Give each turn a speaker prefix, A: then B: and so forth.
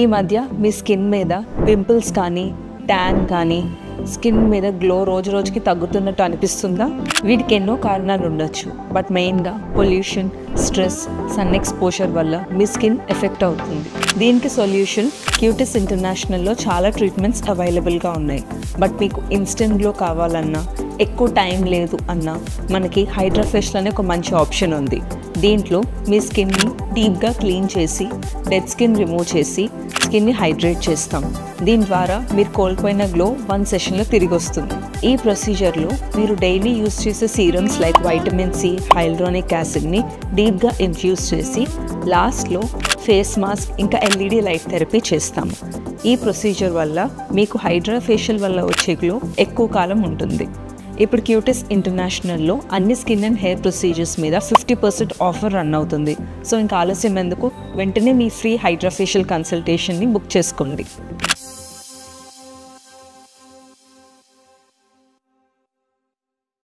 A: ఈ మధ్య మీ స్కిన్ మీద పింపుల్స్ కానీ ట్యాన్ కానీ స్కిన్ మీద గ్లో రోజు రోజుకి తగ్గుతున్నట్టు అనిపిస్తుందా? వీటికి ఎన్నో కారణాలు ఉండొచ్చు, బట్ మెయిన్గా పొల్యూషన్, స్ట్రెస్, సన్ ఎక్స్పోజర్ వల్ల మీ స్కిన్ ఎఫెక్ట్ అవుతుంది. దీనికి సొల్యూషన్ క్యూటిస్ ఇంటర్నేషనల్లో చాలా ట్రీట్మెంట్స్ అవైలబుల్గా ఉన్నాయి. బట్ మీకు ఇన్స్టెంట్ గ్లో కావాలన్నా, ఎక్కువ టైం లేదు అన్నా మనకి హైడ్రా ఫేషియల్ అనే ఒక మంచి ఆప్షన్ ఉంది. దీంట్లో మీ స్కిన్ని డీప్గా క్లీన్ చేసి డెడ్ స్కిన్ రిమూవ్ చేసి స్కిన్ని హైడ్రేట్ చేస్తాం. దీని ద్వారా మీరు కోల్పోయిన గ్లో 1 సెషన్లో తిరిగి వస్తుంది. ఈ ప్రొసీజర్లో మీరు డైలీ యూస్ చేసే సీరమ్స్ లైక్ వైటమిన్ సి, హైల్యూరోనిక్ యాసిడ్ని డీప్గా ఇన్ఫ్యూజ్ చేసి లాస్ట్లో ఫేస్ మాస్క్ ఇంకా ఎల్ఈడి లైట్ థెరపీ చేస్తాము. ఈ ప్రొసీజర్ వల్ల మీకు హైడ్రా ఫేషియల్ వల్ల వచ్చే గ్లో ఎక్కువ కాలం ఉంటుంది. ఇప్పుడు క్యూటిస్ ఇంటర్నేషనల్లో అన్ని స్కిన్ అండ్ హెయిర్ ప్రొసీజర్స్ మీద 50% ఆఫర్ రన్ అవుతుంది. సో ఇంకా ఆలస్యం ఎందుకు, వెంటనే మీ ఫ్రీ హైడ్రా ఫేషియల్ కన్సల్టేషన్ని బుక్ చేసుకోండి.